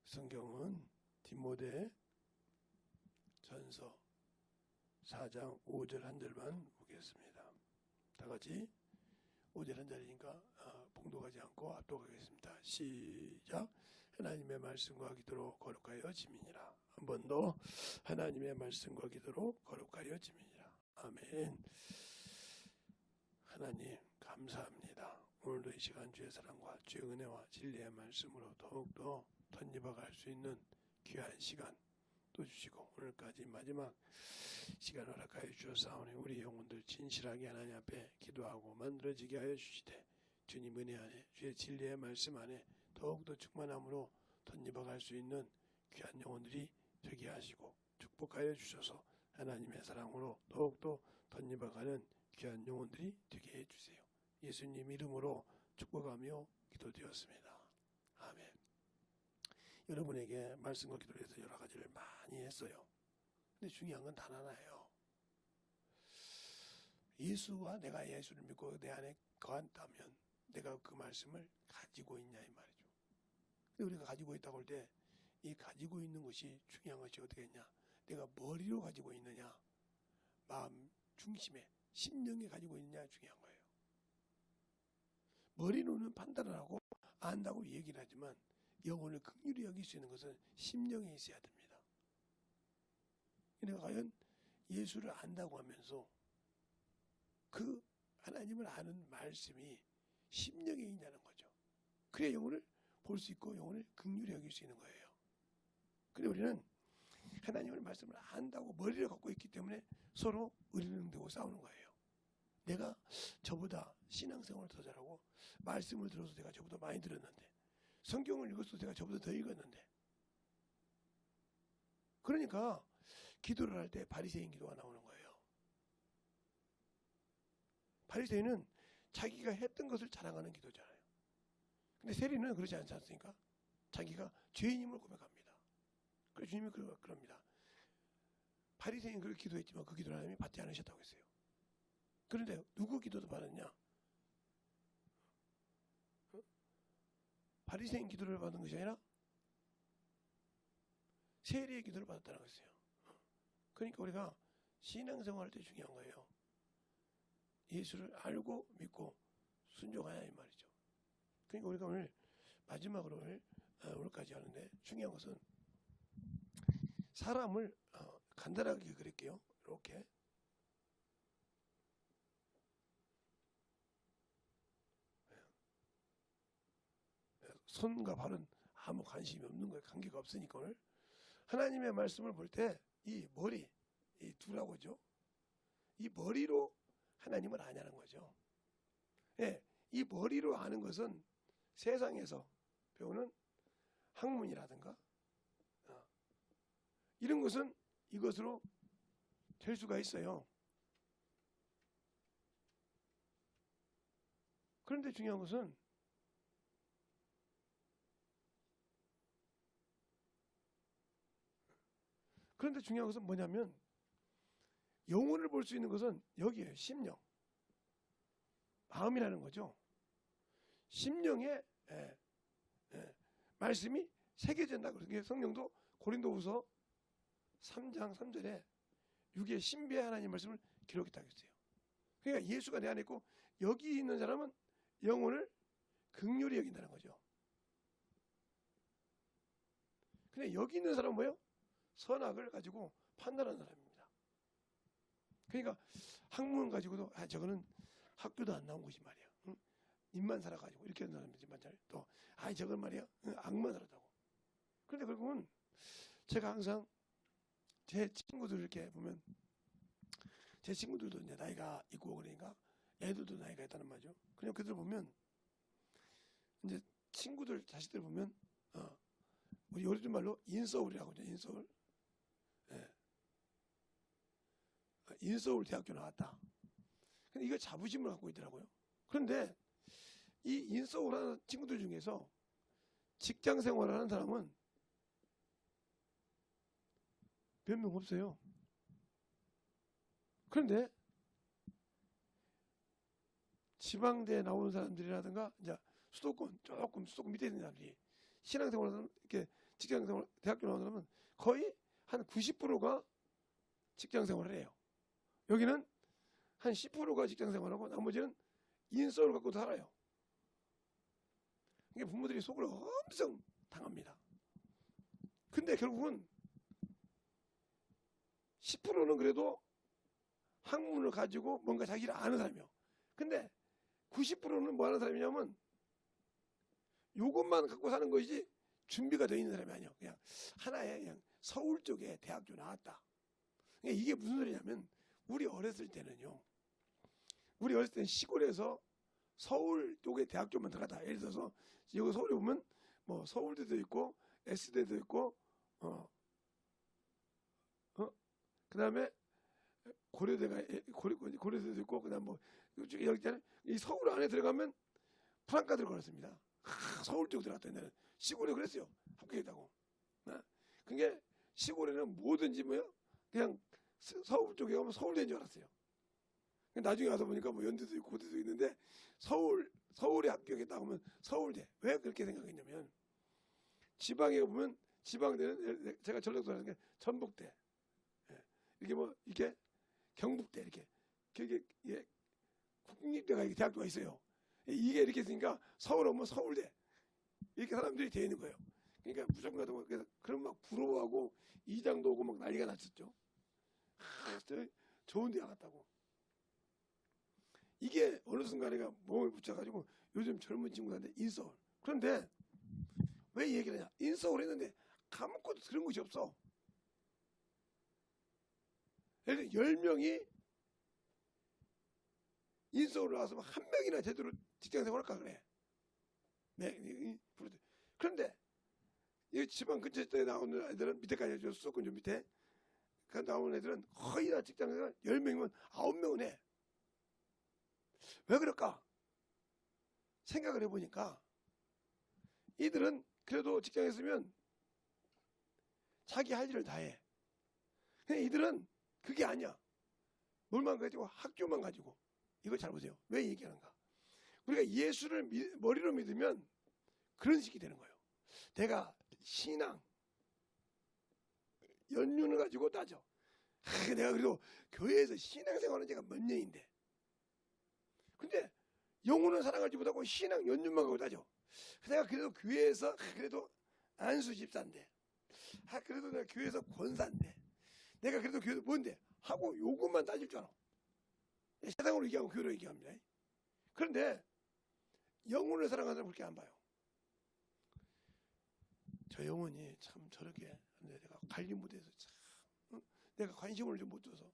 성경은 디모데 전서 4장 5절 한 절만 보겠습니다. 다 같이 5절 한 절이니까 봉독하지 않고 압독하겠습니다. 시작. 하나님의 말씀과 기도로 거룩하여 지민이라. 한 번 더. 하나님의 말씀과 기도로 거룩하여 지민이라. 아멘. 하나님 감사합니다. 오늘도 이 시간 주의 사랑과 주의 은혜와 진리의 말씀으로 더욱더 덧입어갈 수 있는 귀한 시간 또 주시고 오늘까지 마지막 시간 허락하여 주셨사오니 우리 영혼들 진실하게 하나님 앞에 기도하고 만들어지게 하여 주시되 주님 은혜 안에 주의 진리의 말씀 안에 더욱더 충만함으로 덧입어갈 수 있는 귀한 영혼들이 되게 하시고 축복하여 주셔서 하나님의 사랑으로 더욱더 덧입어가는 귀한 영혼들이 되게 해주세요. 예수님 이름으로 축복하며 기도드렸습니다. 아멘. 여러분에게 말씀과 기도를 해서 여러 가지를 많이 했어요. 근데 중요한 건 단 하나예요. 예수와 내가 예수를 믿고 내 안에 거한다면 내가 그 말씀을 가지고 있냐 이 말이죠. 근데 우리가 가지고 있다고 할 때 이 가지고 있는 것이 중요한 것이 어떻게 했냐. 내가 머리로 가지고 있느냐 마음 중심에 심령에 가지고 있느냐 중요한 거예요. 머리로는 판단을 하고 안다고 얘기를 하지만 영혼을 긍휼히 여길 수 있는 것은 심령에 있어야 됩니다. 내가 과연 예수를 안다고 하면서 그 하나님을 아는 말씀이 심령에 있냐는 거죠. 그래야 영혼을 볼 수 있고 영혼을 긍휼히 여길 수 있는 거예요. 근데 우리는 하나님의 말씀을 안다고 머리를 갖고 있기 때문에 서로 의리능되고 싸우는 거예요. 내가 저보다 신앙생활을 더 잘하고 말씀을 들어서 내가 저보다 많이 들었는데 성경을 읽어서 내가 저보다 더 읽었는데 그러니까 기도를 할 때 바리새인 기도가 나오는 거예요. 바리새인은 자기가 했던 것을 자랑하는 기도잖아요. 근데 세리는 그러지 않지 않습니까? 자기가 죄인임을 고백합니다. 그래서 주님이 그럽니다. 바리새인 그렇게 기도했지만 그 기도를 하나님이 받지 않으셨다고 했어요. 그런데 누구 기도도 받았냐? 바리새인 기도를 받은 것이 아니라 세리의 기도를 받았다는 것이에요. 그러니까 우리가 신앙생활 할 때 중요한 거예요. 예수를 알고 믿고 순종하냐 이 말이죠. 그러니까 우리가 오늘 마지막으로 오늘까지 하는데 중요한 것은 사람을 간단하게 그릴게요. 이렇게 손과 발은 아무 관심이 없는 거예요. 관계가 없으니까 오늘 하나님의 말씀을 볼 때 이 머리, 이 두라고죠. 이 머리로 하나님을 아냐는 거죠. 예, 이 머리로 아는 것은 세상에서 배우는 학문이라든가 이런 것은 이것으로 될 수가 있어요. 그런데 중요한 것은 뭐냐면 영혼을 볼 수 있는 것은 여기에요. 심령. 마음이라는 거죠. 심령에 말씀이 새겨진다. 그러니까 성령도 고린도후서 3장 3절에 육의 신비의 하나님 말씀을 기록했다고 했어요. 그러니까 예수가 내 안에 있고 여기 있는 사람은 영혼을 긍휼히 여긴다는 거죠. 근데 여기 있는 사람은 뭐예요? 선악을 가지고 판단하는 사람입니다. 그러니까 학문 가지고도 저거는 학교도 안 나온 것이 말이야. 응? 입만 살아가지고 이렇게 하는 사람이지만 또 저건 말이야. 응? 악만 살았다고. 그런데 결국은 제가 항상 제 친구들 이렇게 보면 제 친구들도 이제 나이가 있고 그러니까 애들도 나이가 있다는 말이죠. 그냥 그들 보면 이제 친구들 자식들 보면 우리 요즘 말로 인서울이라고 하죠. 인서울. 예. 인서울 대학교 나왔다. 근데 이거 자부심을 갖고 있더라고요. 그런데 이 인서울 하는 친구들 중에서 직장 생활하는 사람은 몇 명 없어요. 그런데 지방대에 나오는 사람들이라든가 이제 수도권 밑에 있는 사람들이 신앙생활을 이렇게 직장생활, 대학교 나온 사람은 거의 한 90%가 직장생활을 해요. 여기는 한 10%가 직장생활하고 나머지는 인서울 갖고 살아요. 그러니까 부모들이 속을 엄청 당합니다. 근데 결국은 10%는 그래도 학문을 가지고 뭔가 자기를 아는 사람이요. 근데 90%는 뭐 하는 사람이냐면 요것만 갖고 사는 것이지 준비가 되어 있는 사람이 아니에요. 그냥 하나의 그냥 서울 쪽에 대학교 나왔다. 그러니까 이게 무슨 소리냐면 우리 어렸을 때는요. 우리 어렸을 때는 시골에서 서울 쪽에 대학교만 들어가다. 예를 들어서 여기 서울에 보면 뭐 서울대도 있고 S대도 있고 그다음에 고려대가 고려대도 있고 그다음 뭐 여기 있잖아요. 이 서울 안에 들어가면 프랑카드를 걸었습니다. 서울 쪽 들어갔다 옛날에 시골에 그랬어요. 합격했다고. 그게 시골에는 뭐든지 뭐요 그냥 서울 쪽에 가면 서울대인 줄 알았어요. 나중에 가서 보니까 뭐 연대도 있고 고대도 있는데 서울에 합격했다고 하면 서울대. 왜 그렇게 생각했냐면 지방에 보면 지방대는 제가 전라도 하는 게 전북대, 이게 뭐 이게 경북대 이렇게 국립대가 이렇게 대학교가 있어요. 이게 이렇게 있으니까 서울 오면 서울대 이렇게 사람들이 돼 있는 거예요. 그러니까 무조건 가도 그래서 그런 막 부러워하고 이장도 오고 막 난리가 났었죠. 좋은 데 나갔다고. 이게 어느 순간에가 몸에 붙여가지고 요즘 젊은 친구들한테 인서울. 그런데 왜 이 얘기를 하냐? 인서울 했는데 아무것도 들은 것이 없어. 예를 들어 10명이 인서울 나와서 한 명이나 제대로 직장생활 할까 그래. 그런데 이 지방 근처에 나오는 애들은 밑에까지 쭉 좀 밑에 나오는 애들은 거의 다 직장생활 10명이면 9명은 해. 왜 그럴까? 생각을 해보니까 이들은 그래도 직장에 있으면 자기 할 일을 다 해. 근데 이들은 그게 아니야. 뭘만 가지고 학교만 가지고. 이거 잘 보세요. 왜 얘기하는가? 우리가 예수를 머리로 믿으면 그런 식이 되는 거예요. 내가 신앙 연륜을 가지고 따져. 내가 그래도 교회에서 신앙생활은 제가 몇 년인데. 근데 영혼은 사랑하지 못하고 신앙 연륜만 갖고 따져. 내가 그래도 교회에서 그래도 안수 집사인데. 그래도 내가 교회에서 권사인데. 내가 그래도 교회에서 뭔데? 하고 요것만 따질 줄 알아. 세상으로 얘기하고 교회로 얘기합니다. 그런데 영혼을 사랑하는 사람 그렇게 안 봐요. 저 영혼이 참 저렇게 내가 관리 못해서 참 내가 관심을 좀 못 줘서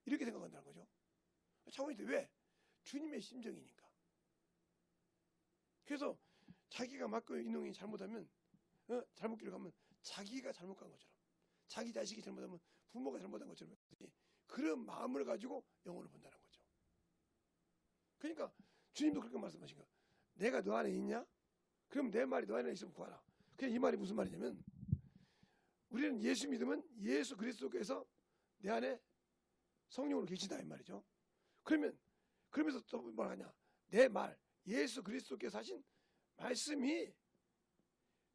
이렇게 생각한다는 거죠. 차원인데 왜? 주님의 심정이니까. 그래서 자기가 맡고 있는 게 잘못하면 잘못 길을 가면 자기가 잘못 간 것처럼 자기 자식이 잘못하면 부모가 잘못한 것처럼 그런 마음을 가지고 영혼을 본다는 거죠. 그러니까 주님도 그렇게 말씀하신 거예요. 내가 너 안에 있냐? 그럼 내 말이 너 안에 있으면 구하라. 그냥 이 말이 무슨 말이냐면 우리는 예수 믿으면 예수 그리스도께서 내 안에 성령으로 계시다 이 말이죠. 그러면서 또 뭐라 하냐? 내 말 예수 그리스도께서 하신 말씀이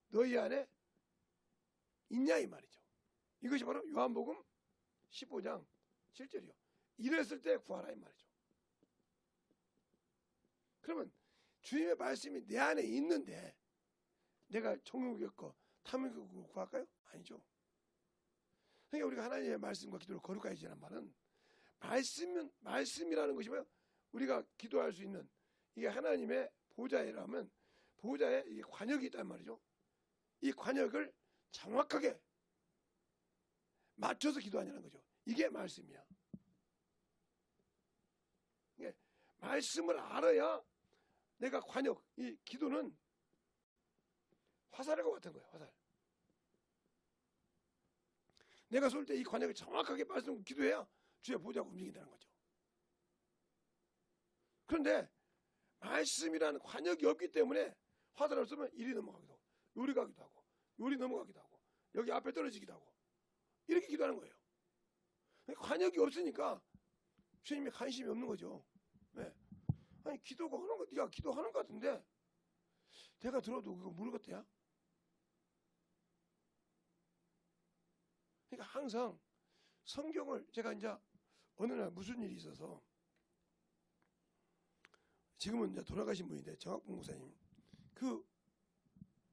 너희 안에 있냐 이 말이죠. 이것이 바로 요한복음 15장 7절이요. 이랬을 때 구하라 이 말이죠. 그러면 주님의 말씀이 내 안에 있는데 내가 정욕을 겪고 탐을 겪고 구할까요? 아니죠. 그러니까 우리가 하나님의 말씀과 기도를 거룩하게 지라는 말은 말씀이라는 것이 뭐예요? 우리가 기도할 수 있는 이게 하나님의 보좌라면 보좌에 이게 관역이 있단 말이죠. 이 관역을 정확하게 맞춰서 기도하냐는 거죠. 이게 말씀이야. 그러니까 말씀을 알아야 내가 관역, 이 기도는 화살과 같은 거예요. 화살. 내가 쏠 때 이 관역을 정확하게 말씀 기도해야 주의 보좌가 움직인다는 거죠. 그런데 말씀이라는 관역이 없기 때문에 화살을 쏘면 이리 넘어가기도 하고 요리 가기도 하고 요리 넘어가기도 하고 여기 앞에 떨어지기도 하고 이렇게 기도하는 거예요. 관역이 없으니까 주님이 관심이 없는 거죠. 네. 아니 기도가 하는 거 네가 기도하는 것 같은데 내가 들어도 그거 모르겠대야. 항상 성경을 제가 이제 어느 날 무슨 일이 있어서 지금은 이제 돌아가신 분인데 정학봉 목사님 그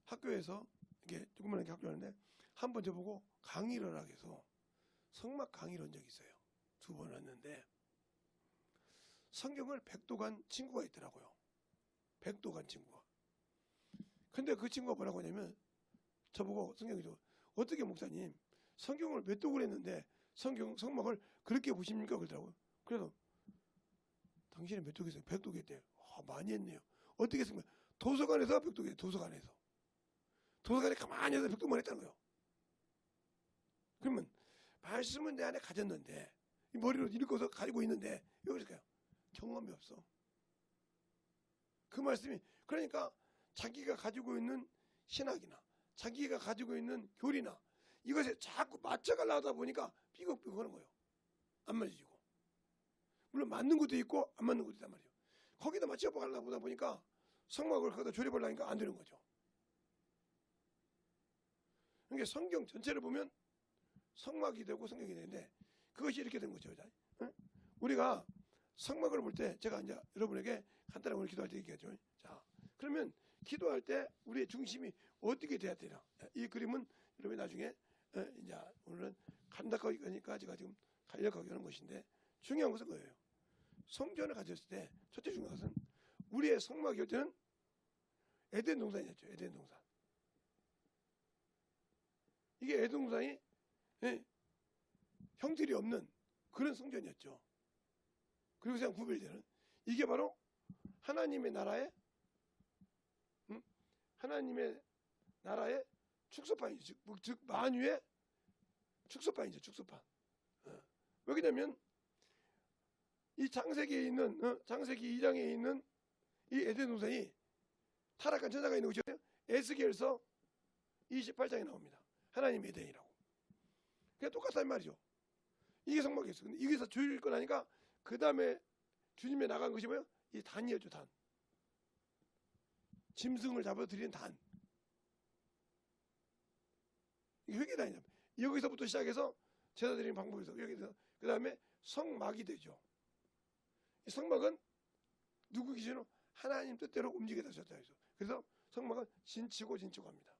학교에서 이게 조그만한 학교 하는데 한 번 저보고 강의를 하게 해서 성막 강의를 한 적이 있어요. 2번 했는데 성경을 백도간 친구가 있더라고요. 백도간 친구가. 근데 그 친구가 뭐라고 하냐면 저보고 성경이죠. 어떻게 목사님 성경을 몇 독을 했는데 성막을 그렇게 보십니까? 그러더라고요. 그래서 당신이 몇 독했어요? 100독 했대요. 많이 했네요. 어떻게 했습니까? 도서관에서 100독 했어요. 도서관에 가만히 해서 100독만 했다는 거예요. 그러면 말씀은 내 안에 가졌는데 이 머리로 읽어서 가지고 있는데 여기서요 경험이 없어. 그 말씀이 그러니까 자기가 가지고 있는 신학이나 자기가 가지고 있는 교리나 이것에 자꾸 맞춰가려고 하다 보니까 삐걱삐걱 하는 거예요. 안 맞아지고. 물론 맞는 것도 있고 안 맞는 것도 있단 말이에요. 거기다 맞춰가려고 하다 보니까 성막을 거기다 조립을 하니까 안 되는 거죠. 그러니까 성경 전체를 보면 성막이 되고 성경이 되는데 그것이 이렇게 된 거죠. 우리가 성막을 볼 때 제가 이제 여러분에게 간단하게 오늘 기도할 때 얘기하죠. 자, 그러면 기도할 때 우리의 중심이 어떻게 돼야 되나? 이 그림은 여러분이 나중에 이제 오늘은 간략하니까 제가 지금 간략하게 하는 것인데 중요한 것은 그거예요. 성전을 가졌을 때 첫째 중요한 것은 우리의 성막이 때는 에덴 동산이었죠. 에덴 동산. 이게 에덴 동산이 형질이 없는 그런 성전이었죠. 그리고 그냥 구별되는 이게 바로 하나님의 나라의 축소판이죠. 즉 만유의 축소판이죠. 축소판. 왜냐면 이 창세기에 있는 창세기 2장에 있는 이 에덴 동산이 타락한 천사가 있는 곳이거든요. 에스겔서 28장에 나옵니다. 하나님의 에덴이라고. 그게 똑같단 말이죠. 이게 성막이었어요. 근데 여기서 주일 거 나니까 그 다음에 주님에 나간 것이 뭐예요? 이 단이었죠. 단. 짐승을 잡아 드리는 단. 이게 회개단이냐. 여기서부터 시작해서 제사 드리는 방법에서 여기서 그 다음에 성막이 되죠. 이 성막은 누구 기준으로 하나님 뜻대로 움직이다 졌다 해서 그래서 성막은 진치고 합니다.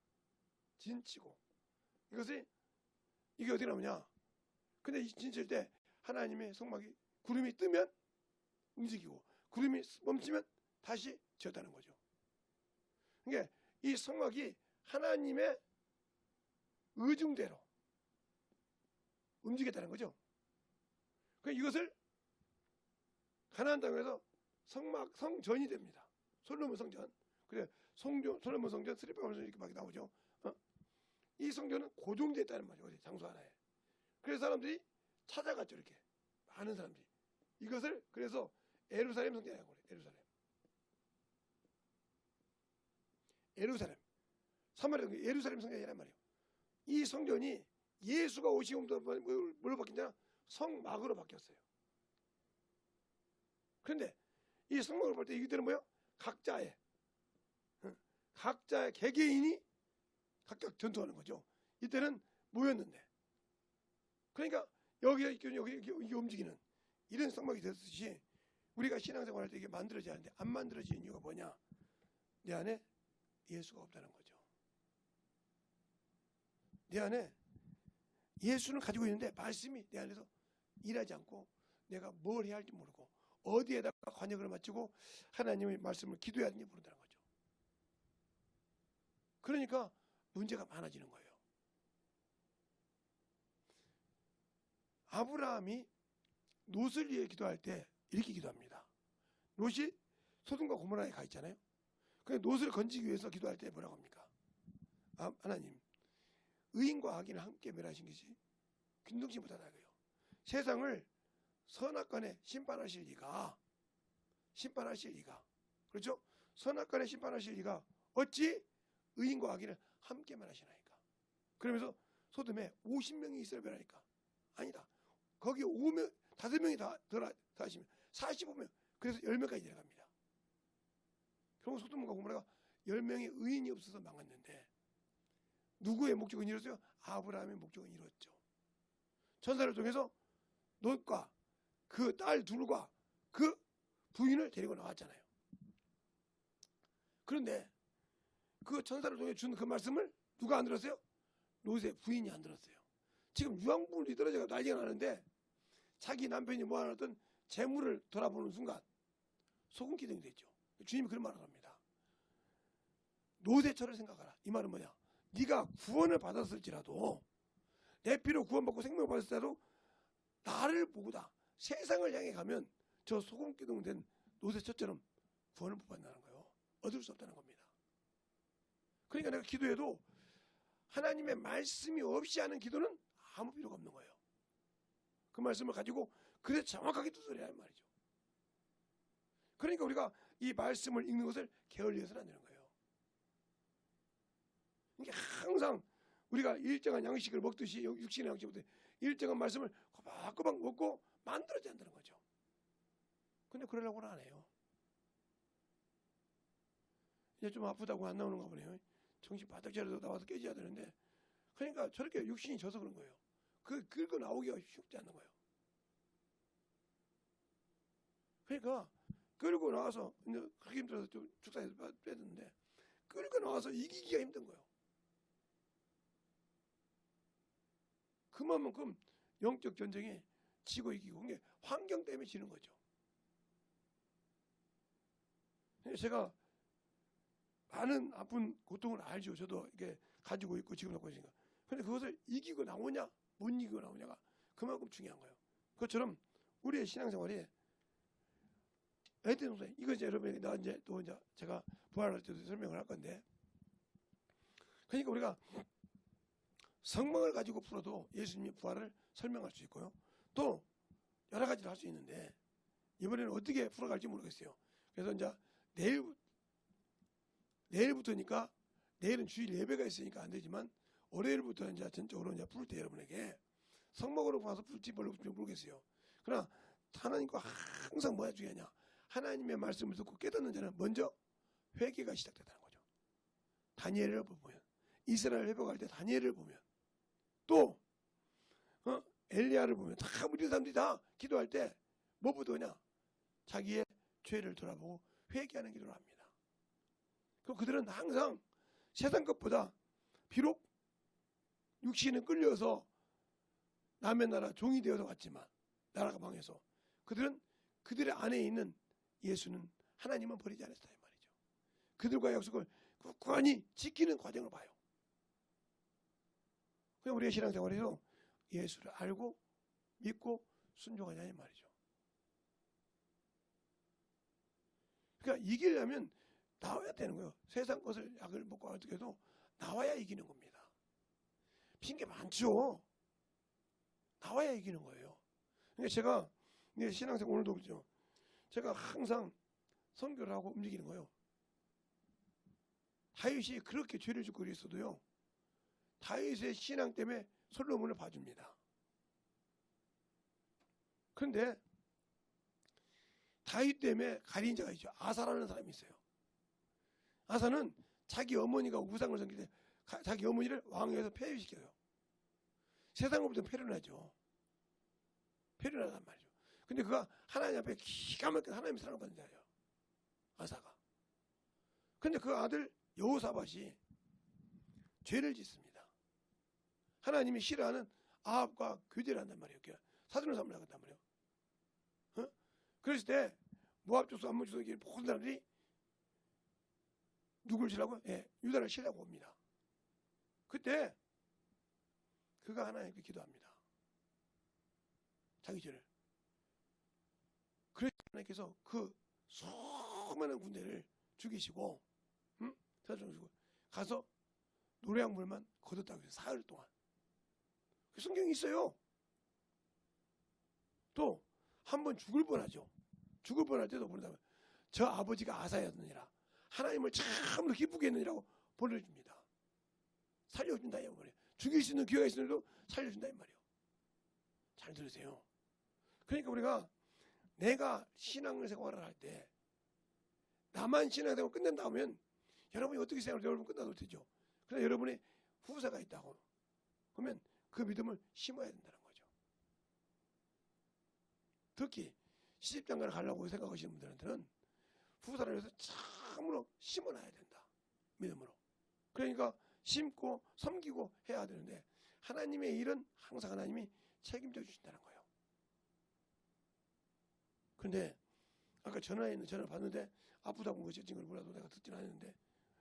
진치고 이게 어떻게 나오냐? 근데 이 진칠 때 하나님의 성막이 구름이 뜨면 움직이고 구름이 멈추면 다시 지었다는 거죠. 그러니까 이 성막이 하나님의 의중대로 움직였다는 거죠. 그러니까 이것을 가나안 땅에서 성전이 됩니다. 솔로몬 성전. 그래 솔로몬 성전, 스리파몬 성전 이렇게 막 나오죠. 이 성전은 고정됐다는 말이죠. 장소 하나에. 그래서 사람들이 찾아갔죠. 이렇게 많은 사람들이 이것을 그래서 예루살렘 성전이라고 그래요. 예루살렘. 사마리아 예루살렘 성전이란 말이에요. 이 성전이 예수가 오시면서 뭘로 바뀌냐? 성막으로 바뀌었어요. 그런데 이 성막을 볼 때 이들은 뭐예요? 각자의 개개인이 각각 전투하는 거죠. 이때는 모였는데. 그러니까 여기 움직이는 이런 성막이 됐듯이 우리가 신앙생활할 때 이게 만들어져야 하는데 안 만들어지는 이유가 뭐냐? 내 안에 예수가 없다는 거죠. 내 안에 예수는 가지고 있는데 말씀이 내 안에서 일하지 않고 내가 뭘 해야 할지 모르고 어디에다가 관역을 맞추고 하나님의 말씀을 기도해야 하는지 모른다는 거죠. 그러니까 문제가 많아지는 거예요. 아브라함이 롯을 위해 기도할 때 이렇게 기도합니다. 롯이 소돔과 고모라에 가 있잖아요. 그래서 롯을 건지기 위해서 기도할 때 뭐라고 합니까? 하나님, 의인과 악인을 함께 멸하신 것이 균등치 못하다고요. 세상을 선악간에 심판하실 리가 그렇죠? 선악간에 심판하실 리가 어찌 의인과 악인을 함께 멸하시나이까? 그러면서 소돔에 50명이 있어야 멸하니까 아니다. 거기 5명이 다 하시면 45명 그래서 10명까지 내려갑니다. 그리고 소돔과 고모라가 10명의 의인이 없어서 망했는데 누구의 목적은 이뤘어요? 아브라함의 목적은 이뤘죠. 천사를 통해서 롯과 그 딸 둘과 그 부인을 데리고 나왔잖아요. 그런데 그 천사를 통해 준 그 말씀을 누가 안 들었어요? 롯의 부인이 안 들었어요. 지금 유황불이 떨어져서 난리가 나는데 자기 남편이 모아놨던 재물을 돌아보는 순간 소금 기둥이 됐죠. 주님이 그런 말을 합니다. 롯의 처를 생각하라. 이 말은 뭐냐? 네가 구원을 받았을지라도 내 피로 구원받고 생명을 받았을지라도 나를 보고다 세상을 향해 가면 저 소금 기둥 된 롯의 처처럼 구원을 못 받는다는 거예요. 얻을 수 없다는 겁니다. 그러니까 내가 기도해도 하나님의 말씀이 없이 하는 기도는 아무 필요가 없는 거예요. 그 말씀을 가지고 그래 정확하게 두드려야 할 말이죠. 그러니까 우리가 이 말씀을 읽는 것을 게을리해서는 안 되는 거예요. 이게 항상 우리가 일정한 양식을 먹듯이 육신의 양식을 먹듯이 일정한 말씀을 꼬박꼬박 먹고 만들어져야 한다는 거죠. 근데 그러려고는 안 해요. 이제 좀 아프다고 안 나오는가 보네요. 정신 바짝 차려서 나와서 깨져야 되는데 그러니까 저렇게 육신이 져서 그런 거예요. 그 긁고 나오기가 쉽지 않는 거예요. 그러니까 끌고 나와서 이제 그렇게 힘들어서 좀 축사해서 빼드는데 끌고 나와서 이기기가 힘든 거예요. 그만큼 영적 전쟁에 지고 이기고 그게 환경 때문에 지는 거죠. 제가 많은 아픈 고통을 알죠. 저도 이게 가지고 있고 지금 갖고 있으니까. 근데 그것을 이기고 나오냐 못 이기고 나오냐가 그만큼 중요한 거예요. 그것처럼 우리의 신앙생활이 에덴 동산 이거 이제 여러분에게 나 이제 또 이제 제가 부활할 때도 설명을 할 건데 그러니까 우리가 성경을 가지고 풀어도 예수님의 부활을 설명할 수 있고요. 또 여러 가지를 할 수 있는데 이번에는 어떻게 풀어갈지 모르겠어요. 그래서 이제 내일부터니까 내일은 주일 예배가 있으니까 안 되지만 월요일부터 이제 전적으로 이제 풀 때 여러분에게 성막으로 봐서 풀지 모르겠어요. 그러나 하나님과 항상 뭐가 중요하냐? 하나님의 말씀을 듣고 깨닫는 자는 먼저 회개가 시작된다는 거죠. 다니엘을 보면 이스라엘 회복할 때 다니엘을 보면 또 엘리야를 보면 다 우리 사람들이 다 기도할 때 뭐부터 하냐? 자기의 죄를 돌아보고 회개하는 기도를 합니다. 그들은 항상 세상 것보다 비록 육신은 끌려서 남의 나라 종이 되어서 왔지만 나라가 망해서 그들은 그들의 안에 있는 예수는 하나님은 버리지 않았다 이 말이죠. 그들과의 약속을 굳건히 지키는 과정을 봐요. 그냥 우리의 신앙생활에서 예수를 알고 믿고 순종하냐 이 말이죠. 그러니까 이기려면 나와야 되는 거예요. 세상 것을 약을 먹고 어떻게 해도 나와야 이기는 겁니다. 핑계 많죠. 나와야 이기는 거예요. 그러니까 제가 신앙생활 오늘도 그렇죠. 제가 항상 선교를 하고 움직이는 거예요. 다윗이 그렇게 죄를 짓고 그랬어도요. 다윗의 신앙 때문에 솔로몬을 봐줍니다. 그런데 다윗 때문에 가린 자가 있죠. 아사라는 사람이 있어요. 아사는 자기 어머니가 우상을 섬길 때 자기 어머니를 왕위에서 폐위시켜요. 세상으로부터 폐륜하죠. 폐륜하단 말이죠. 근데 그가 하나님 앞에 기가 막힌 하나님의 사랑을 받는 자예요. 아사가. 근데 그 아들 여호사밧이 죄를 짓습니다. 하나님이 싫어하는 아합과 교제를 한단 말이에요. 사돈을 삼으려고 한단 말이에요. 그랬을 때 모압 족속, 암몬 족속의 모든 사람들이 누굴 치라고? 유다를 치려고 옵니다. 그때 그가 하나님께 기도합니다. 자기 죄를. 그래서 하나님께서 그 수많은 군대를 죽이시고 사정주고 가서 노래양물만 거뒀다고 해서 사흘 동안. 그 성경이 있어요. 또 한 번 죽을 뻔하죠. 죽을 뻔할 때도 보내다가 저 아버지가 아사였느니라 하나님을 참으로 기쁘게 했느니라고 보내줍니다. 살려준다 이 말이에요. 죽일 수 있는 기회가 있으면도 살려준다 이 말이에요. 잘 들으세요. 그러니까 우리가 내가 신앙생활을 할 때 나만 신앙생활을 끝낸다 하면 여러분이 어떻게 생각하면 여러분 끝나도 되죠. 그러나 여러분의 후사가 있다고 그러면 그 믿음을 심어야 된다는 거죠. 특히 시집장가를 가려고 생각하시는 분들한테는 후사를 위해서 참으로 심어놔야 된다. 믿음으로. 그러니까 심고 섬기고 해야 되는데 하나님의 일은 항상 하나님이 책임져 주신다는 거예요. 그런데 아까 전화를 받는데 아프다고 그러신 걸 몰라도 내가 듣지는 않았는데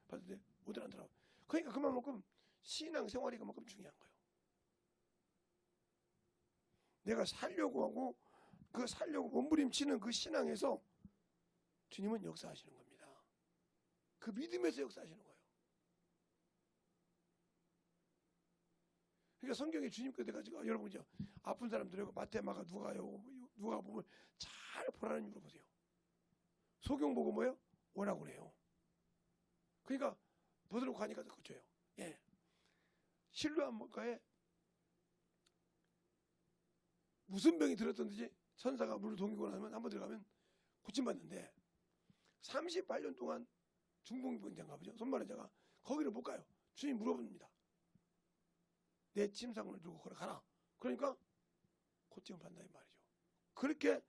받는데 못 알아들어. 그러니까 그만큼 신앙 생활이 그만큼 중요한 거예요. 내가 살려고 하고 그 살려고 몸부림치는 그 신앙에서 주님은 역사하시는 겁니다. 그 믿음에서 역사하시는 거예요. 그러니까 성경에 주님께 돼가지고 여러분 이제 아픈 사람들하고 마테마가 누가 보면 잘 보라는 이유로 보세요. 소경 보고 뭐예요? 오라고 그래요. 그러니까 벗어놓고 가니까 더 고쳐요. 예. 실로암 물가에 무슨 병이 들었던지 천사가 물을 동이고 나면 한번 들어가면 고침받는데 38년 동안 중풍병자인가 보죠. 손마른자가 거기를 못 가요. 주님 물어봅니다. 내 침상을 들고 걸어가라. 그러니까 고침을 받는다 이 말이죠. 그렇게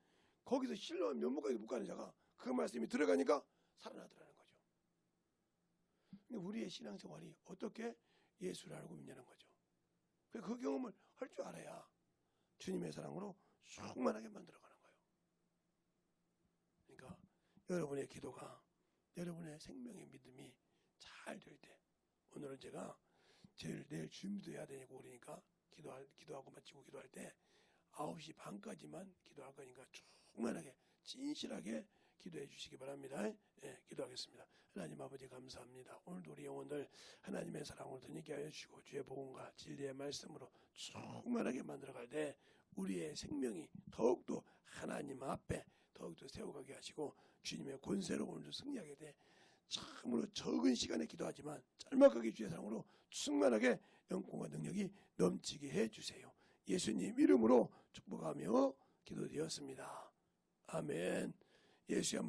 거기서 실로암 면목까지 못 가는 자가 그 말씀이 들어가니까 살아나더라는 거죠. 우리의 신앙생활이 어떻게 예수를 알고 믿냐는 거죠. 그 경험을 할 줄 알아야 주님의 사랑으로 충만하게 만들어가는 거예요. 그러니까 여러분의 기도가 여러분의 생명의 믿음이 잘 될 때 오늘은 제가 내일 주님도 해야 되고 그러니까 기도하고 마치고 기도할 때 9시 반까지만 기도할 거니까 충만하게 진실하게 기도해 주시기 바랍니다. 예, 기도하겠습니다. 하나님 아버지 감사합니다. 오늘도 우리 영혼들 하나님의 사랑으로 드니게 하여 주시고 주의 복음과 진리의 말씀으로 충만하게 만들어갈 때 우리의 생명이 더욱더 하나님 앞에 더욱더 세워가게 하시고 주님의 권세로 오늘도 승리하게 돼 참으로 적은 시간에 기도하지만 짤막하게 주의 사랑으로 충만하게 영광과 능력이 넘치게 해주세요. 예수님 이름으로 축복하며 기도드렸습니다. 아멘. 예수의